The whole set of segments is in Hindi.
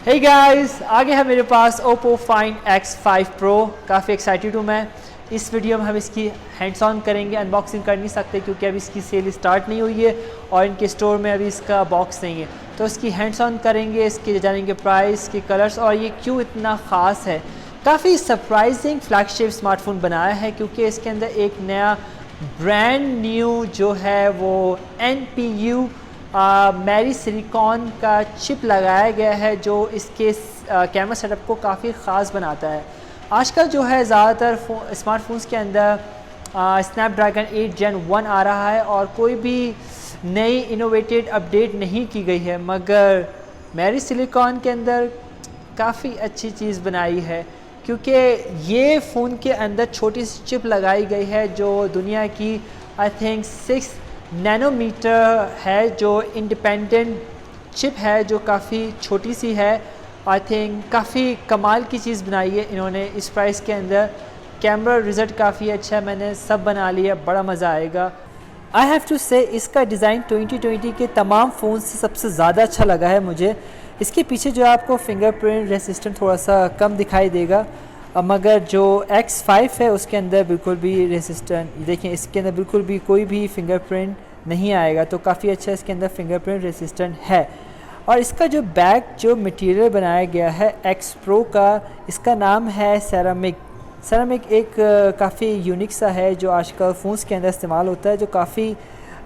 हे गाइस, आगे है मेरे पास Oppo Find X5 Pro। काफ़ी एक्साइटेड हूँ मैं। इस वीडियो में हम इसकी हैंड्स ऑन करेंगे, अनबॉक्सिंग कर नहीं सकते क्योंकि अभी इसकी सेल स्टार्ट नहीं हुई है और इनके स्टोर में अभी इसका बॉक्स नहीं है। तो इसकी हैंड्स ऑन करेंगे, इसके जानेंगे प्राइस, के कलर्स और ये क्यों इतना ख़ास है। काफ़ी सरप्राइजिंग फ्लैगशिप स्मार्टफोन बनाया है क्योंकि इसके अंदर एक नया ब्रांड न्यू जो है वो NPU मेरी सिलिकॉन का चिप लगाया गया है जो इसके कैमरा सेटअप को काफ़ी ख़ास बनाता है। आजकल जो है ज़्यादातर स्मार्टफोन्स के अंदर स्नैपड्रैगन 8 Gen 1 आ रहा है और कोई भी नई इनोवेटेड अपडेट नहीं की गई है, मगर मेरी सिलिकॉन के अंदर काफ़ी अच्छी चीज़ बनाई है क्योंकि ये फ़ोन के अंदर छोटी सी चिप लगाई गई है जो दुनिया की आई थिंक 6 नैनोमीटर है, जो इंडिपेंडेंट चिप है जो काफ़ी छोटी सी है। आई थिंक काफ़ी कमाल की चीज़ बनाई है इन्होंने इस प्राइस के अंदर। कैमरा रिज़ल्ट काफ़ी अच्छा है, मैंने सब बना लिया, बड़ा मज़ा आएगा। आई हैव टू से इसका डिज़ाइन 2020 के तमाम फ़ोन से सबसे ज़्यादा अच्छा लगा है मुझे। इसके पीछे जो आपको फिंगरप्रिंट रेसिस्टेंट थोड़ा सा कम दिखाई देगा, मगर जो X5 है उसके अंदर बिल्कुल भी रेसिस्टेंट, देखें इसके अंदर बिल्कुल भी कोई भी फिंगरप्रिंट नहीं आएगा, तो काफ़ी अच्छा इसके अंदर फिंगरप्रिंट रेसिस्टेंट है। और इसका जो बैक जो मटेरियल बनाया गया है X Pro का, इसका नाम है सेरामिक। सेरामिक एक काफ़ी यूनिक सा है जो आजकल फ़ोन्स के अंदर इस्तेमाल होता है, जो काफ़ी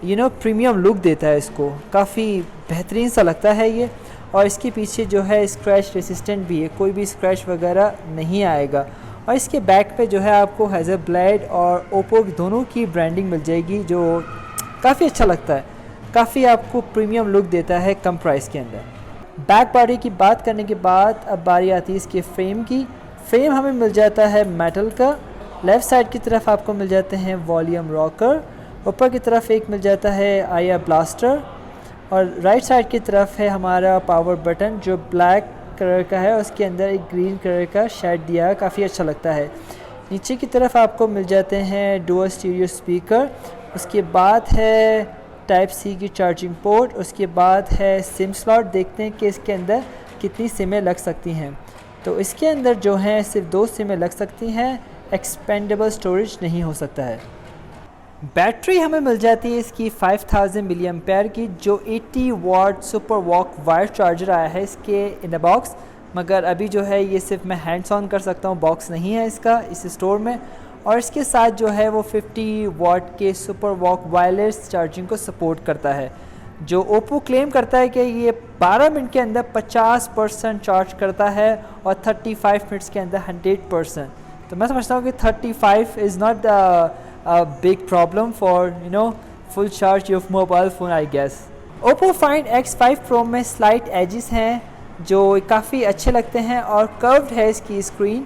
प्रीमियम लुक देता है, इसको काफ़ी बेहतरीन सा लगता है ये। और इसके पीछे जो है स्क्रैच रेसिस्टेंट भी है, कोई भी स्क्रैच वगैरह नहीं आएगा। और इसके बैक पे जो है आपको हैज़लब्लैड और ओप्पो दोनों की ब्रांडिंग मिल जाएगी जो काफ़ी अच्छा लगता है, काफ़ी आपको प्रीमियम लुक देता है कम प्राइस के अंदर। बैक बॉडी की बात करने के बाद अब बारी आती है इसके फ्रेम की। फ्रेम हमें मिल जाता है मेटल का। लेफ़्ट साइड की तरफ आपको मिल जाते हैं वॉल्यूम रॉकर, ऊपर की तरफ एक मिल जाता है आया ब्लास्टर और राइट साइड की तरफ है हमारा पावर बटन जो ब्लैक कलर का है, उसके अंदर एक ग्रीन कलर का शेड दिया है, काफ़ी अच्छा लगता है। नीचे की तरफ आपको मिल जाते हैं डुअल स्टीरियो स्पीकर, उसके बाद है टाइप सी की चार्जिंग पोर्ट, उसके बाद है सिम स्लॉट। देखते हैं कि इसके अंदर कितनी सिमें लग सकती हैं। तो इसके अंदर जो हैं सिर्फ 2 सिमें लग सकती हैं, एक्सपेंडेबल स्टोरेज नहीं हो सकता है। बैटरी हमें मिल जाती है इसकी 5000 मिली एम्पेयर की, जो 80 वाट सुपर वॉक वायर चार्जर आया है इसके इन द बॉक्स, मगर अभी जो है ये सिर्फ मैं हैंड्स ऑन कर सकता हूँ, बॉक्स नहीं है इसका इस स्टोर में। और इसके साथ जो है वो 50 वाट के सुपर वॉक वायरलेस चार्जिंग को सपोर्ट करता है, जो ओप्पो क्लेम करता है कि ये 12 मिनट के अंदर 50% चार्ज करता है और 35 मिनट्स के अंदर 100%। तो मैं समझता हूँ कि 35 is not a big problem for full charge of mobile phone I guess। Oppo Find X5 Pro में स्लाइट एजेस हैं जो काफ़ी अच्छे लगते हैं और कर्व्ड है इसकी screen.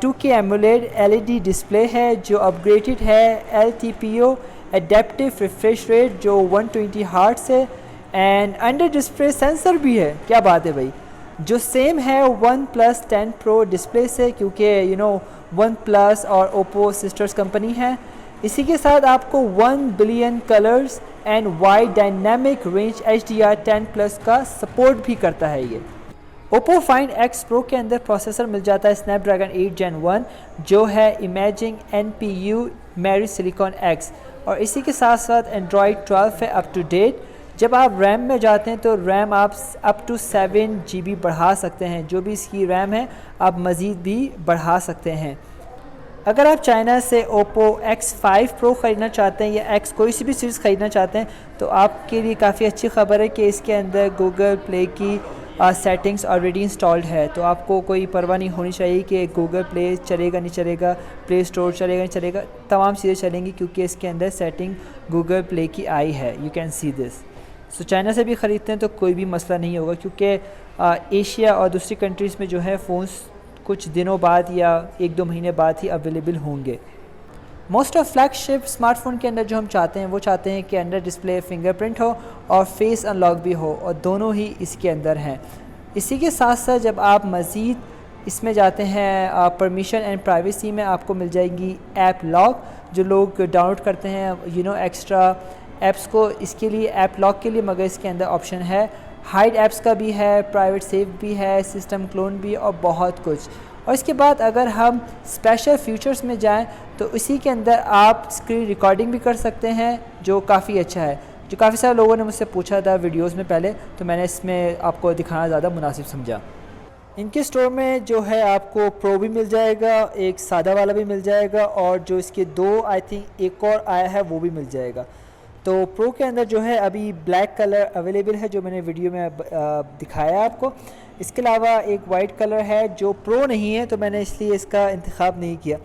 2K AMOLED LED display है जो अपग्रेडेड है LTPO एडेप्टिव रिफ्रेश रेट जो 120 हर्ट्ज़ है, एंड अंडर डिस्प्ले सेंसर भी है। क्या बात है भाई, जो सेम है OnePlus 10 Pro डिस्प्ले से, क्योंकि OnePlus और Oppo सिस्टर्स कंपनी है। इसी के साथ आपको 1 billion colours and wide dynamic range HDR10+ का सपोर्ट भी करता है ये। Oppo Find X Pro के अंदर प्रोसेसर मिल जाता है स्नैपड्रैगन 8 Gen 1 जो है इमेजिंग NPU मेरी सिलिकॉन X, और इसी के साथ साथ Android 12 है अप टू डेट। जब आप रैम में जाते हैं तो रैम आप अप टू 7 GB बढ़ा सकते हैं, जो भी इसकी रैम है आप मज़ीद भी बढ़ा सकते हैं। अगर आप चाइना से Oppo X5 Pro ख़रीदना चाहते हैं या X कोई सी भी सीरीज़ ख़रीदना चाहते हैं तो आपके लिए काफ़ी अच्छी खबर है कि इसके अंदर गूगल प्ले की सेटिंग्स ऑलरेडी इंस्टॉल्ड है, तो आपको कोई परवाह नहीं होनी चाहिए कि गूगल प्ले चलेगा नहीं चलेगा, प्ले स्टोर चलेगा नहीं चलेगा, तमाम चीज़ें चलेंगी क्योंकि इसके अंदर सेटिंग गूगल प्ले की आई है। You can see this. So China से भी ख़रीदते हैं तो कोई भी मसला नहीं होगा क्योंकि एशिया और दूसरी कंट्रीज़ में जो है फ़ोन्स कुछ दिनों बाद या 1-2 महीने बाद ही अवेलेबल होंगे। मोस्ट ऑफ फ्लैगशिप स्मार्टफोन के अंदर जो हम चाहते हैं वो चाहते हैं कि अंडर डिस्प्ले फिंगरप्रिंट हो और फेस अनलॉक भी हो, और दोनों ही इसके अंदर हैं। इसी के साथ साथ जब आप मज़ीद इसमें जाते हैं परमिशन एंड प्राइवेसी में, आपको मिल जाएगी ऐप लॉक, जो लोग डाउनलोड करते हैं एक्स्ट्रा ऐप्स को इसके लिए ऐप लॉक के लिए, मगर इसके अंदर ऑप्शन है हाइड ऐप्स का भी है, प्राइवेट सेव भी है, सिस्टम क्लोन भी और बहुत कुछ। और इसके बाद अगर हम स्पेशल फीचर्स में जाएं तो इसी के अंदर आप स्क्रीन रिकॉर्डिंग भी कर सकते हैं, जो काफ़ी अच्छा है, जो काफ़ी सारे लोगों ने मुझसे पूछा था वीडियोस में पहले, तो मैंने इसमें आपको दिखाना ज़्यादा मुनासिब समझा। इनके स्टोर में जो है आपको प्रो भी मिल जाएगा, एक सादा वाला भी मिल जाएगा, और जो इसके दो आई थिंक एक और आया है वो भी मिल जाएगा। तो प्रो के अंदर जो है अभी ब्लैक कलर अवेलेबल है, जो मैंने वीडियो में दिखाया आपको। इसके अलावा एक वाइट कलर है जो प्रो नहीं है, तो मैंने इसलिए इसका इंतखाब नहीं किया।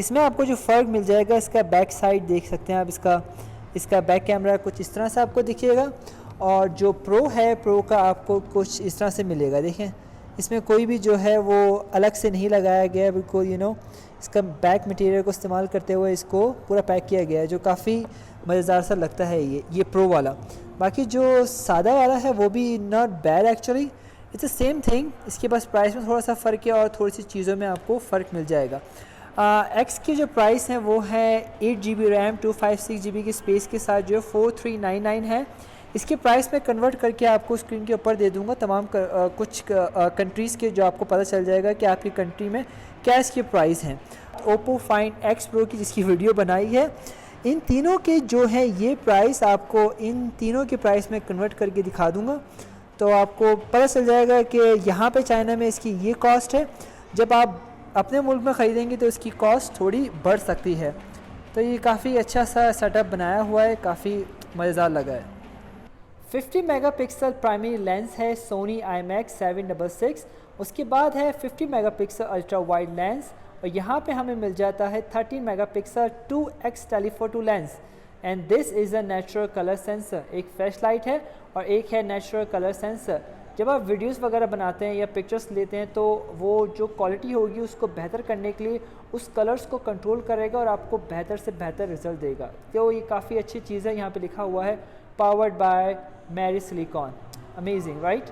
इसमें आपको जो फ़र्क मिल जाएगा, इसका बैक साइड देख सकते हैं आप, इसका बैक कैमरा कुछ इस तरह से आपको दिखिएगा, और जो प्रो है प्रो का आपको कुछ इस तरह से मिलेगा। देखें, इसमें कोई भी जो है वो अलग से नहीं लगाया गया, बिल्कुल इसका बैक मटेरियल को इस्तेमाल करते हुए इसको पूरा पैक किया गया है, जो काफ़ी मज़ेदार सा लगता है ये प्रो वाला। बाकी जो सादा वाला है वो भी not bad actually, it's the same thing. इसके बस प्राइस में थोड़ा सा फ़र्क है और थोड़ी सी चीज़ों में आपको फ़र्क मिल जाएगा। एक्स की जो प्राइस है वो है 8 GB रैम 256 GB की स्पेस के साथ जो है 4399 है। इसके प्राइस में कन्वर्ट करके आपको स्क्रीन के ऊपर दे दूंगा तमाम कुछ कंट्रीज़ के, जो आपको पता चल जाएगा कि आपकी कंट्री में क्या इसके प्राइस हैं। ओप्पो फाइंड एक्स प्रो की जिसकी वीडियो बनाई है, इन तीनों के जो है ये प्राइस आपको इन तीनों के प्राइस में कन्वर्ट करके दिखा दूंगा, तो आपको पता चल जाएगा कि यहाँ पे चाइना में इसकी ये कॉस्ट है, जब आप अपने मुल्क में ख़रीदेंगे तो इसकी कॉस्ट थोड़ी बढ़ सकती है। तो ये काफ़ी अच्छा सा सेटअप बनाया हुआ है, काफ़ी मज़ेदार लगा है। 50 मेगापिक्सल प्राइमरी लेंस है सोनी IMX 766, उसके बाद है 50 मेगापिक्सल अल्ट्रा वाइड लेंस, और यहाँ पे हमें मिल जाता है 13 megapixel 2x telephoto lens, and this is a natural colour sensor. एक फ्लैश लाइट है और एक है नेचुरल कलर सेंसर। जब आप वीडियोस वगैरह बनाते हैं या पिक्चर्स लेते हैं तो वो जो क्वालिटी होगी उसको बेहतर करने के लिए उस कलर्स को कंट्रोल करेगा और आपको बेहतर से बेहतर रिजल्ट देगा। तो ये काफ़ी अच्छी चीज़ है। यहाँ पे लिखा हुआ है पावर्ड बाय मेरी silicon, amazing right.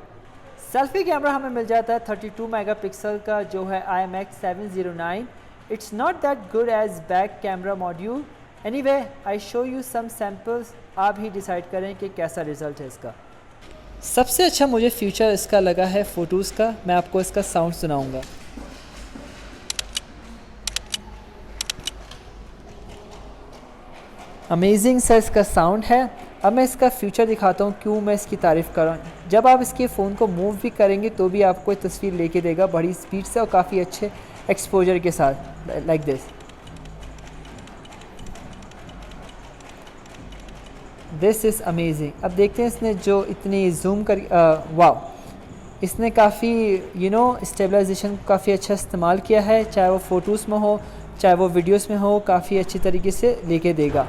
Selfie camera हमें मिल जाता है 32 मेगापिक्सल का, जो है IMX 709। It's not that good as back camera module, anyway I show you some samples, आप ही डिसाइड करें कि कैसा रिज़ल्ट है इसका। सबसे अच्छा मुझे फीचर इसका लगा है फ़ोटोज़ का। मैं आपको इसका साउंड सुनाऊंगा। अमेजिंग सा इसका साउंड है। अब मैं इसका फीचर दिखाता हूँ क्यों मैं इसकी तारीफ़ कर रहा हूँ। जब आप इसके फ़ोन को मूव भी करेंगे तो भी आपको एक तस्वीर लेके देगा बड़ी स्पीड से और काफ़ी अच्छे एक्सपोजर के साथ, like this. This is amazing. अब देखते हैं इसने जो इतनी जूम कर वाह, इसने काफ़ी स्टेबलाइजेशन काफ़ी अच्छा इस्तेमाल किया है, चाहे वो फ़ोटोज़ में हो चाहे वो वीडियोस में हो, काफ़ी अच्छी तरीके से लेके देगा।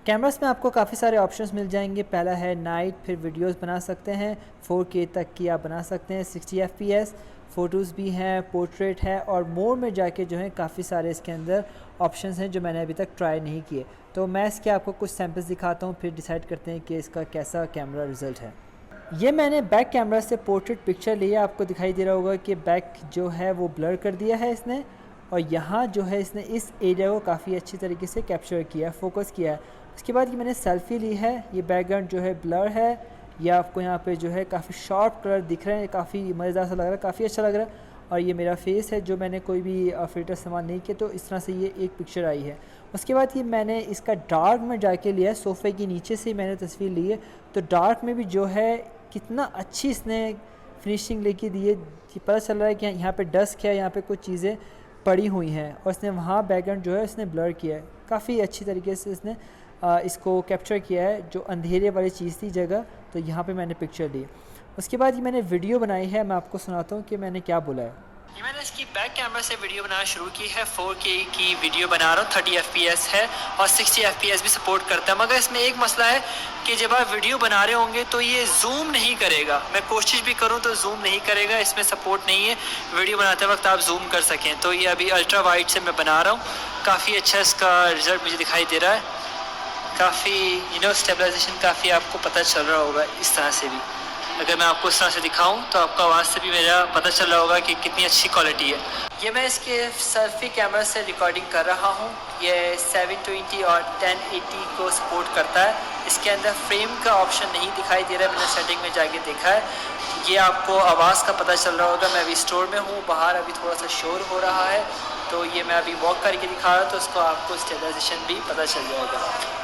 कैमरास में आपको काफ़ी सारे ऑप्शंस मिल जाएंगे। पहला है नाइट, फिर वीडियोस बना सकते हैं 4K तक की आप बना सकते हैं, 60 FPS, फ़ोटोज़ भी हैं, पोर्ट्रेट है, और मोर में जाके जो है काफ़ी सारे इसके अंदर ऑप्शंस हैं जो मैंने अभी तक ट्राई नहीं किए। तो मैं इसके आपको कुछ सैम्पल्स दिखाता हूँ, फिर डिसाइड करते हैं कि इसका कैसा कैमरा रिज़ल्ट है। ये मैंने बैक कैमरा से पोर्ट्रेट पिक्चर लिया, आपको दिखाई दे रहा होगा कि बैक जो है वो ब्लर कर दिया है इसने, और यहाँ जो है इसने इस एरिया को काफ़ी अच्छी तरीके से कैप्चर किया, फोकस किया है। उसके बाद ये मैंने सेल्फ़ी ली है, ये बैकग्राउंड जो है ब्लर है, या आपको यहाँ पे जो है काफ़ी शार्प कलर दिख रहे हैं, काफ़ी मज़ेदार सा लग रहा है, काफ़ी अच्छा लग रहा है। और ये मेरा फेस है जो मैंने कोई भी फ़िल्टर इस्तेमाल नहीं किया, तो इस तरह से ये एक पिक्चर आई है। उसके बाद ये मैंने इसका डार्क में जाके लिया है, सोफ़े के नीचे से मैंने तस्वीर ली है, तो डार्क में भी जो है कितना अच्छी इसने फिनिशिंग लेके दी है। पता चल रहा है कि यहाँ पे डस्ट है, यहाँ पे कुछ चीज़ें पड़ी हुई हैं, और इसने वहाँ बैकग्राउंड जो है इसने ब्लर किया है, काफ़ी अच्छी तरीके से इसने इसको कैप्चर किया है, जो अंधेरे वाली चीज़ थी जगह, तो यहाँ पे मैंने पिक्चर ली। उसके बाद ये मैंने वीडियो बनाई है, मैं आपको सुनाता हूँ कि मैंने क्या बोला है। ये मैंने इसकी बैक कैमरा से वीडियो बनाना शुरू की है, 4K की वीडियो बना रहा हूँ, 30 FPS है और 60 FPS भी सपोर्ट करता है। मगर इसमें एक मसला है कि जब आप वीडियो बना रहे होंगे तो ये जूम नहीं करेगा। मैं कोशिश भी करूँ तो जूम नहीं करेगा, इसमें सपोर्ट नहीं है वीडियो बनाते वक्त आप जूम कर सकें। तो ये अभी अल्ट्रा वाइड से मैं बना रहा हूँ, काफ़ी अच्छा इसका रिज़ल्ट मुझे दिखाई दे रहा है। काफ़ी स्टेबलाइजेशन काफ़ी आपको पता चल रहा होगा इस तरह से भी। अगर मैं आपको इस तरह से दिखाऊं तो आपको आवाज़ से भी मेरा पता चल रहा होगा कि कितनी अच्छी क्वालिटी है। ये मैं इसके सेल्फी कैमरा से रिकॉर्डिंग कर रहा हूँ। ये 720 और 1080 को सपोर्ट करता है। इसके अंदर फ्रेम का ऑप्शन नहीं दिखाई दे रहा है, मैंने सेटिंग में जाके देखा है। ये आपको आवाज़ का पता चल रहा होगा। मैं अभी स्टोर में हूँ, बाहर अभी थोड़ा सा शोर हो रहा है, तो ये मैं अभी वॉक करके दिखा रहा हूँ, तो उसको आपको स्टेबलाइजेशन भी पता चल जाएगा।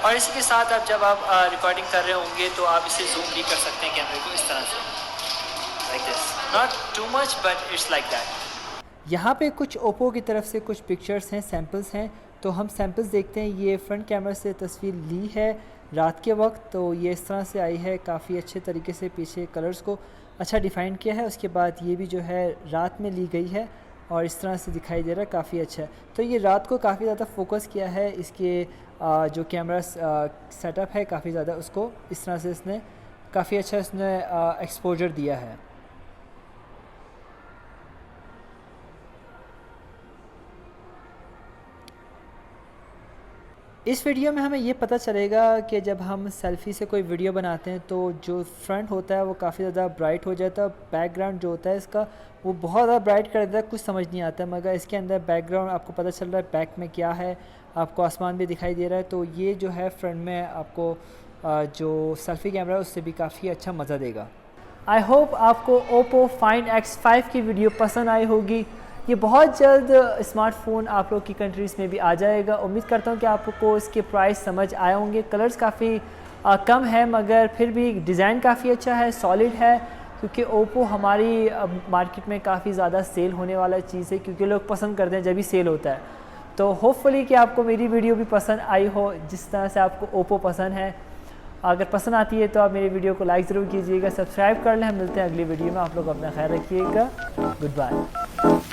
और इसी के साथ आप जब आप रिकॉर्डिंग कर रहे होंगे तो आप इसे जूम भी कर सकते हैं कैमरे को इस तरह से, like this, not too much but it's like that. यहाँ पे कुछ ओप्पो की तरफ से कुछ पिक्चर्स हैं, सैम्पल्स हैं, तो हम सैम्पल्स देखते हैं। ये फ्रंट कैमरा से तस्वीर ली है रात के वक्त, तो ये इस तरह से आई है, काफ़ी अच्छे तरीके से पीछे कलर्स को अच्छा डिफ़ाइन किया है। उसके बाद ये भी जो है रात में ली गई है और इस तरह से दिखाई दे रहा है, काफ़ी अच्छा है। तो ये रात को काफ़ी ज़्यादा फोकस किया है, इसके जो कैमरा सेटअप है काफ़ी ज़्यादा उसको इस तरह से इसने काफ़ी अच्छा इसने एक्सपोजर दिया है। इस वीडियो में हमें ये पता चलेगा कि जब हम सेल्फ़ी से कोई वीडियो बनाते हैं तो जो फ्रंट होता है वो काफ़ी ज़्यादा ब्राइट हो जाता है, बैकग्राउंड जो होता है इसका वो बहुत ज़्यादा ब्राइट कर देता है, कुछ समझ नहीं आता। मगर इसके अंदर बैकग्राउंड आपको पता चल रहा है बैक में क्या है, आपको आसमान भी दिखाई दे रहा है। तो ये जो है फ्रंट में आपको जो सेल्फ़ी कैमरा है उससे भी काफ़ी अच्छा मज़ा देगा। आई होप आपको ओप्पो फाइंड X5 की वीडियो पसंद आई होगी। ये बहुत जल्द स्मार्टफ़ोन आप लोग की कंट्रीज़ में भी आ जाएगा। उम्मीद करता हूँ कि आपको इसके प्राइस समझ आए होंगे। कलर्स काफ़ी कम है मगर फिर भी डिज़ाइन काफ़ी अच्छा है, सॉलिड है, क्योंकि ओप्पो हमारी मार्केट में काफ़ी ज़्यादा सेल होने वाला चीज़ है, क्योंकि लोग पसंद करते हैं जब भी सेल होता है। तो होपफुली कि आपको मेरी वीडियो भी पसंद आई हो जिस तरह से आपको ओप्पो पसंद है। अगर पसंद आती है तो आप मेरी वीडियो को लाइक ज़रूर कीजिएगा, सब्सक्राइब कर लें। हम मिलते हैं अगली वीडियो में। आप लोग अपना ख्याल रखिएगा। Good bye.